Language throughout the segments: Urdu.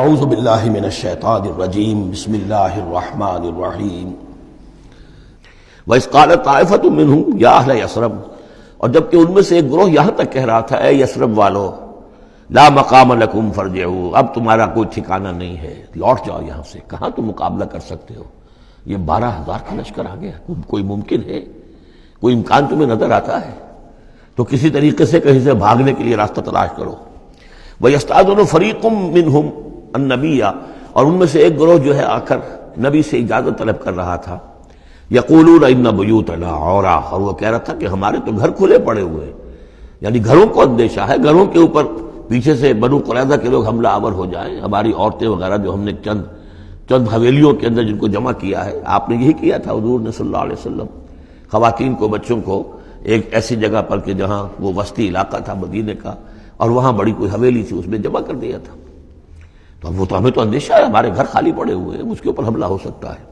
اعوذ باللہ من الشیطان الرجیم بسم اللہ الرحمن الرحیم وَإِذْ قَالَتْ طَائِفَةٌ مِّنْهُمْ يَا أَهْلَ يَثْرِبَ، اور جبکہ ان میں سے ایک گروہ یہاں تک کہہ رہا تھا اے یثرب والو لا مقام لکم فارجعوا، اب تمہارا کوئی ٹھکانہ نہیں ہے، لوٹ جاؤ یہاں سے، کہاں تم مقابلہ کر سکتے ہو، یہ 12,000 کا لشکر آ گیا، کوئی ممکن ہے، کوئی امکان تمہیں نظر آتا ہے تو کسی طریقے سے کہیں سے بھاگنے کے لیے راستہ تلاش کرو۔ وَيَسْتَأْذِنُ فَرِيقٌ مِّنْهُمْ النَّبِيَّ، اور ان میں سے ایک گروہ جو ہے آ کر نبی سے اجازت طلب کر رہا تھا، یقولون ان بیوتنا عورا، اور وہ کہہ رہا تھا کہ ہمارے تو گھر کھلے پڑے ہوئے ہیں، یعنی گھروں کو اندیشہ ہے، گھروں کے اوپر پیچھے سے بنو قریظہ کے لوگ حملہ آور ہو جائیں، ہماری عورتیں وغیرہ جو ہم نے چند حویلیوں کے اندر جن کو جمع کیا ہے، آپ نے یہی کیا تھا حضور نے صلی اللہ علیہ وسلم، خواتین کو بچوں کو ایک ایسی جگہ پر کہ جہاں وہ وسطی علاقہ تھا مدینے کا، اور وہاں بڑی کوئی حویلی تھی اس میں جمع کر دیا تھا، تو اب وہ تو ہمیں تو اندیشہ ہے، ہمارے گھر خالی پڑے ہوئے ہیں، اس کے اوپر حملہ ہو سکتا ہے۔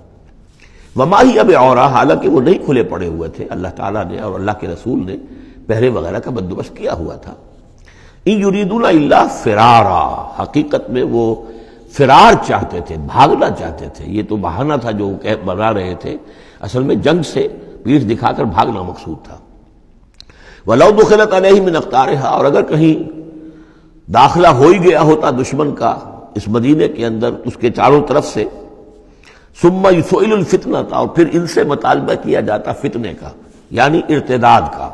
وما ہی اب عورا، حالانکہ وہ نہیں کھلے پڑے ہوئے تھے، اللہ تعالیٰ نے اور اللہ کے رسول نے پہرے وغیرہ کا بندوبست کیا ہوا تھا۔ ان یریدون الا فرارا، حقیقت میں وہ فرار چاہتے تھے، بھاگنا چاہتے تھے، یہ تو بہانہ تھا جو بنا رہے تھے، اصل میں جنگ سے پیٹھ دکھا کر بھاگنا مقصود تھا۔ وَلَوْ دُخِلَتْ عَلَيْهِمْ مِنْ أَقْطَارِهَا، اور اگر کہیں داخلہ ہو ہی گیا ہوتا دشمن کا اس مدینے کے اندر اس کے چاروں طرف سے، ثُمَّ يُسْئِلُ الْفِتْنَةَ، اور پھر ان سے مطالبہ کیا جاتا فتنے کا، یعنی ارتداد کا۔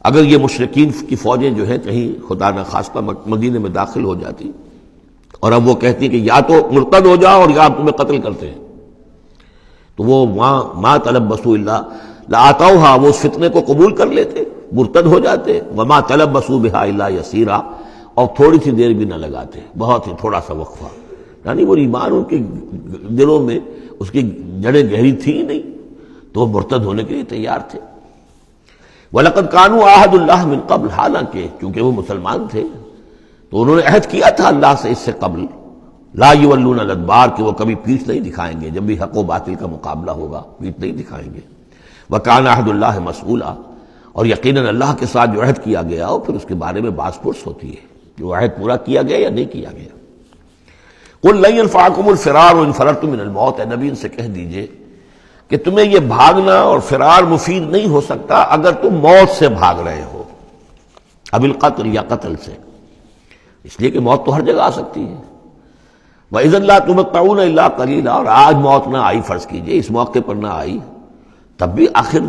اگر یہ مشرکین کی فوجیں جو ہیں کہیں خدا نہ خواستہ مدینے میں داخل ہو جاتی اور اب وہ کہتی کہ یا تو مرتد ہو جاؤ اور یا ہم تمہیں قتل کرتے ہیں، تو وہ ما تلبسوا الا لآتوها، وہ اس فتنے کو قبول کر لیتے، مرتد ہو جاتے، وما تلبسوا بها الا یسیرا، اور تھوڑی سی دیر بھی نہ لگاتے، بہت ہی تھوڑا سا وقفہ، یعنی وہ ایمان ان کے دلوں میں اس کی جڑیں گہری تھی نہیں، تو وہ مرتد ہونے کے لیے تیار تھے۔ وَلَقَدْ كَانُوا عَاهَدُوا اللَّهِ مِن قَبْلُ، حالانکہ چونکہ وہ مسلمان تھے تو انہوں نے عہد کیا تھا اللہ سے اس سے قبل، لا يولون الادبار، کہ وہ کبھی پیٹھ نہیں دکھائیں گے، جب بھی حق و باطل کا مقابلہ ہوگا پیٹھ نہیں دکھائیں گے۔ وَكَانَ عَهْدُ اللَّهِ مَسْئُولًا، اور یقیناً اللہ کے ساتھ جو عہد کیا گیا اور پھر اس کے بارے میں باز پرس ہوتی ہے، جو عہد پورا کیا گیا یا نہیں کیا گیا۔ قُلْ لَن يَنفَعَكُمُ الْفِرَارُ إِنْ فَرَرْتُم مِّنَ الْمَوْتِ، اے نبی ان سے کہہ دیجئے کہ تمہیں یہ بھاگنا اور فرار مفید نہیں ہو سکتا اگر تم موت سے بھاگ رہے ہو، اب القتل یا قتل سے، اس لیے کہ موت تو ہر جگہ آ سکتی ہے۔ وَإِذًا لَّا تُمَتَّعُونَ إِلَّا قَلِيلًا، اور آج موت نہ آئی، فرض کیجئے اس موقع پر نہ آئی، تب بھی آخر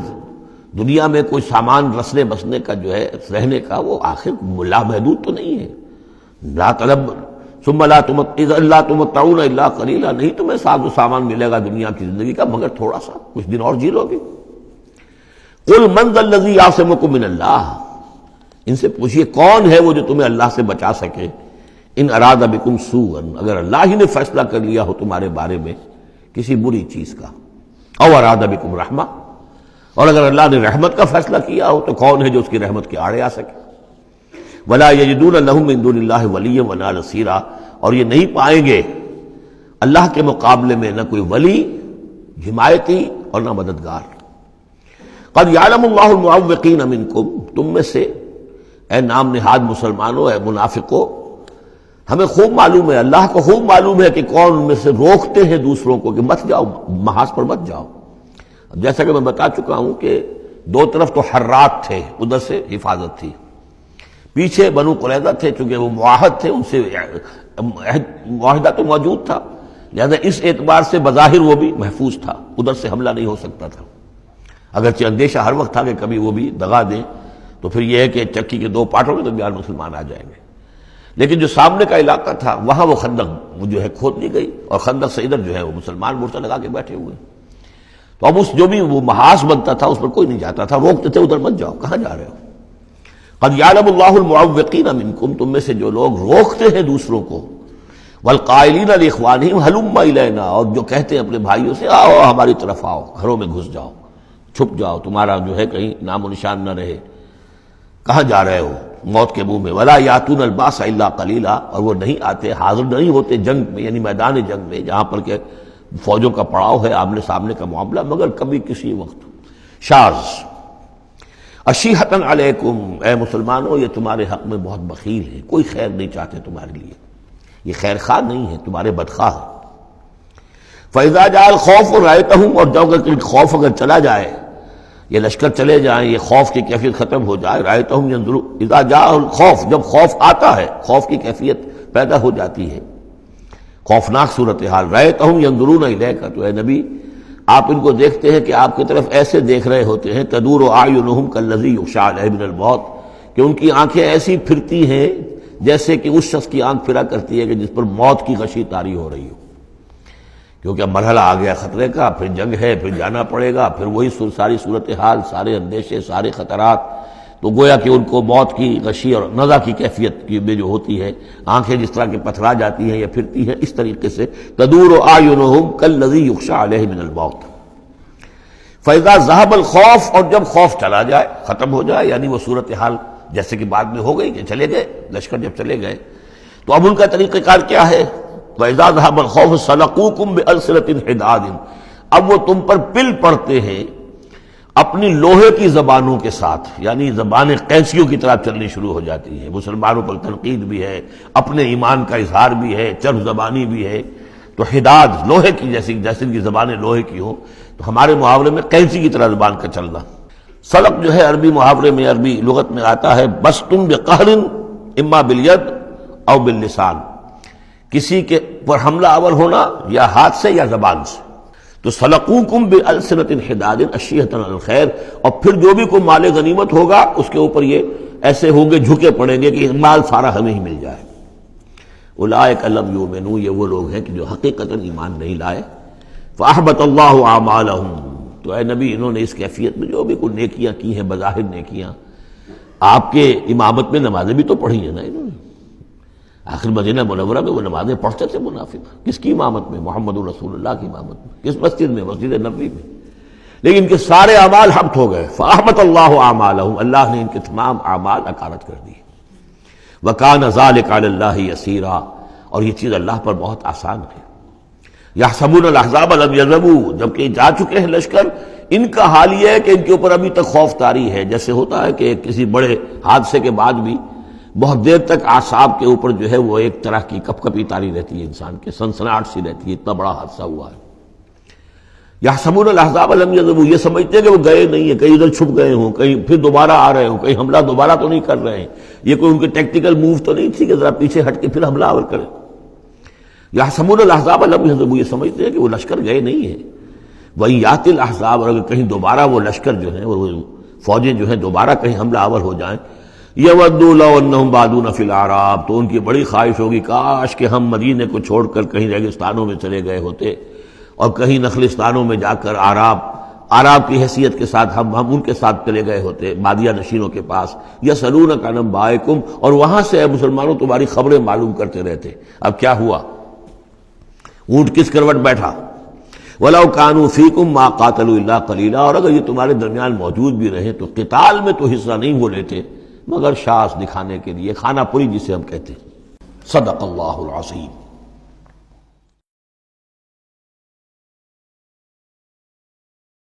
دنیا میں کوئی سامان رسنے بسنے کا جو ہے رہنے کا وہ آخر لامحدود تو نہیں ہے۔ لا طلب ثم لا تمتعون الا قلیلا، نہیں تمہیں ساز و سامان ملے گا دنیا کی زندگی کا مگر تھوڑا سا، کچھ دن اور جی لو گے۔ قل من ذا الذی یعصمکم من اللہ، ان سے پوچھئے کون ہے وہ جو تمہیں اللہ سے بچا سکے، ان اراد بکم سوءا، اگر اللہ ہی نے فیصلہ کر لیا ہو تمہارے بارے میں کسی بری چیز کا، او اراد بکم رحمہ، اور اگر اللہ نے رحمت کا فیصلہ کیا ہو تو کون ہے جو اس کی رحمت کے آڑے آ سکے۔ ولا یجدون لهم من دون اللہ ولیا ولا نصیرا، اور یہ نہیں پائیں گے اللہ کے مقابلے میں نہ کوئی ولی حمایتی اور نہ مددگار۔ قد یعلم اللہ المعوقین منکم، تم میں سے اے نام نہاد مسلمانوں، اے منافقوں، ہمیں خوب معلوم ہے، اللہ کو خوب معلوم ہے کہ کون ان میں سے روکتے ہیں دوسروں کو کہ مت جاؤ، محاذ پر مت جاؤ۔ جیسا کہ میں بتا چکا ہوں کہ دو طرف تو حرات تھے، ادھر سے حفاظت تھی، پیچھے بنو قریظہ تھے، چونکہ وہ معاہد تھے، ان سے معاہدہ تو موجود تھا، لہذا اس اعتبار سے بظاہر وہ بھی محفوظ تھا، ادھر سے حملہ نہیں ہو سکتا تھا، اگرچہ اندیشہ ہر وقت تھا کہ کبھی وہ بھی دغا دیں تو پھر یہ ہے کہ چکی کے دو پارٹوں کے درمیان مسلمان آ جائیں گے۔ لیکن جو سامنے کا علاقہ تھا وہاں وہ خندق وہ جو ہے کھود دی گئی، اور خندق سے ادھر جو ہے وہ مسلمان مورچہ لگا کے بیٹھے ہوئے، تو اب اس جو بھی وہ محاذ بنتا تھا اس پر کوئی نہیں جاتا تھا، روکتے تھے ادھر مت جاؤ، کہاں جا رہے ہو۔ قد یعلم اللہ المعوقین منکم، تم میں سے جو لوگ روکتے ہیں دوسروں کو، والقائلین لاخوانہم ہلم الینا، اور جو کہتے ہیں اپنے بھائیوں سے آؤ ہماری طرف آؤ، گھروں میں گھس جاؤ، چھپ جاؤ، تمہارا جو ہے کہیں نام و نشان نہ رہے، کہاں جا رہے ہو موت کے منہ میں۔ ولا یاتون الباس الا قلیلا، اور وہ نہیں آتے، حاضر نہیں ہوتے جنگ میں، یعنی میدان جنگ میں جہاں پر کہ فوجوں کا پڑاؤ ہے، آمنے سامنے کا معاملہ، مگر کبھی کسی وقت۔ شاذ اشیحتن علیکم، اے مسلمانوں یہ تمہارے حق میں بہت بخیل ہے، کوئی خیر نہیں چاہتے تمہارے لیے۔ یہ خیر خواہ نہیں ہے، تمہارے بدخواہ ہیں۔ فَإِذَا جَاءَ الْخَوْفُ رَأَيْتَهُمْ، اور جب خوف اگر چلا جائے، یہ لشکر چلے جائیں، یہ خوف کی کیفیت ختم ہو جائے، رَأَيْتَهُمْ يَنظُرُونَ، اذا جاء الخوف، جب خوف آتا ہے، خوف کی کیفیت پیدا ہو جاتی ہے، خوفناک صورتحال، رَأَيْتَهُمْ يَنظُرُونَ إِلَيْكَ، تو اے نبی آپ ان کو دیکھتے ہیں کہ آپ کی طرف ایسے دیکھ رہے ہوتے ہیں، تدور اعینہم کالذی یغشی علیہ من الموت، کہ ان کی آنکھیں ایسی پھرتی ہیں جیسے کہ اس شخص کی آنکھ پھرا کرتی ہے کہ جس پر موت کی غشی طاری ہو رہی ہو، کیونکہ اب مرحلہ آ گیا خطرے کا، پھر جنگ ہے، پھر جانا پڑے گا، پھر وہی ساری صورتحال، سارے اندیشے، سارے خطرات، تو گویا کہ ان کو موت کی غشی اور نزع کی کیفیت میں جو ہوتی ہے، آنکھیں جس طرح کے پتھرا جاتی ہیں یا پھرتی ہیں، اس طریقے سے تدور اعینہم کالذی یغشی علیہ من الموت۔ فَإِذَا ذَهَبَ الْخَوْفُ، اور جب خوف چلا جائے، ختم ہو جائے، یعنی وہ صورتحال جیسے کہ بعد میں ہو گئی کہ چلے گئے لشکر، جب چلے گئے تو اب ان کا طریقہ کار کیا ہے؟ وَإِذَا ذَهَبَ الْخَوْفُ سَلَقُوكُم بِأَلْسِنَةٍ حِدَادٍ، اب وہ تم پر پل پڑتے ہیں اپنی لوہے کی زبانوں کے ساتھ، یعنی زبانیں قینچیوں کی طرح چلنی شروع ہو جاتی ہیں۔ مسلمانوں پر تنقید بھی ہے، اپنے ایمان کا اظہار بھی ہے، چرب زبانی بھی ہے، تو حداد لوہے کی جیسے ان کی زبانیں لوہے کی ہوں، تو ہمارے محاورے میں قینچی کی طرح زبان کا چلنا۔ سلق جو ہے عربی محاورے میں، عربی لغت میں آتا ہے بسطن بقہر اما بالید او باللسان، کسی کے پر حملہ آور ہونا یا ہاتھ سے یا زبان سے۔ تو سلقوکم بألسنۃ حداد اشیۃ علی الخیر، اور پھر جو بھی کوئی مال غنیمت ہوگا اس کے اوپر یہ ایسے ہوں گے، جھکے پڑیں گے کہ مال سارا ہمیں ہی مل جائے۔ اولئک لم یؤمنوا، یہ وہ لوگ ہیں کہ جو حقیقتاً ایمان نہیں لائے۔ فاحبط اللہ اعمالہم، تو اے نبی انہوں نے اس کیفیت میں جو بھی کوئی نیکیاں کی ہیں، بظاہر نیکیاں، آپ کے امامت میں نمازیں بھی تو پڑھی ہیں نا انہوں نے، آخر مدینہ منورہ میں وہ نمازیں پڑھتے تھے منافق، کس کی امامت میں؟ محمد رسول اللہ کی امامت میں، کس مسجد میں؟ مسجد نبوی میں، لیکن ان کے سارے اعمال حبط ہو گئے۔ فاحبط اللہ اعمالہم، اللہ نے ان کے تمام اعمال اکارت کر دی۔ وکان ذلک علی اللہ یسیرا، اور یہ چیز اللہ پر بہت آسان ہے۔ یحسبون الاحزاب لم یذهبوا، جبکہ جا چکے ہیں لشکر، ان کا حال یہ ہے کہ ان کے اوپر ابھی تک خوف طاری ہے، جیسے ہوتا ہے کہ کسی بڑے حادثے کے بعد بھی بہت دیر تک اعصاب کے اوپر جو ہے وہ ایک طرح کی کپ کپی طاری رہتی ہے، انسان کے سنسناہٹ سی رہتی ہے، اتنا بڑا حادثہ ہوا ہے۔ یحسبون الاحزاب لم یذهبوا، یہ سمجھتے ہیں کہ وہ گئے نہیں ہیں، کہیں ادھر چھپ گئے ہوں، کہیں پھر دوبارہ آ رہے ہوں، کہیں حملہ دوبارہ تو نہیں کر رہے ہیں، یہ کوئی ان کے ٹیکٹیکل موو تو نہیں تھی کہ ذرا پیچھے ہٹ کے پھر حملہ آور کریں۔ یحسبون الاحزاب لم یذهبوا، یہ سمجھتے ہیں کہ وہ لشکر گئے نہیں ہیں۔ وَإِن یأتِ الاحزاب، اور اگر کہیں دوبارہ وہ لشکر جو ہیں، وہ فوجیں جو ہیں دوبارہ کہیں حملہ آور ہو جائیں، یودوا لو انہم بادون فی الاعراب، تو ان کی بڑی خواہش ہوگی کاش کہ ہم مدینے کو چھوڑ کر کہیں ریگستانوں میں چلے گئے ہوتے، اور کہیں نخلستانوں میں جا کر عراب کی حیثیت کے ساتھ ہم ان کے ساتھ چلے گئے ہوتے، بادیہ نشینوں کے پاس۔ یسألونک عن انبائکم، اور وہاں سے اے مسلمانوں تمہاری خبریں معلوم کرتے رہتے۔ اب کیا ہوا؟ اونٹ کس کروٹ بیٹھا؟ وَلَوْ كَانُوا فِيكُمْ مَا قَاتَلُوا إِلَّا قَلِيلًا، اور اگر یہ تمہارے درمیان موجود بھی رہے تو قتال میں تو حصہ نہیں وہ لیتے مگر شاس دکھانے کے لیے، خانہ پوری جسے ہم کہتے ہیں۔ صدق اللہ العظیم۔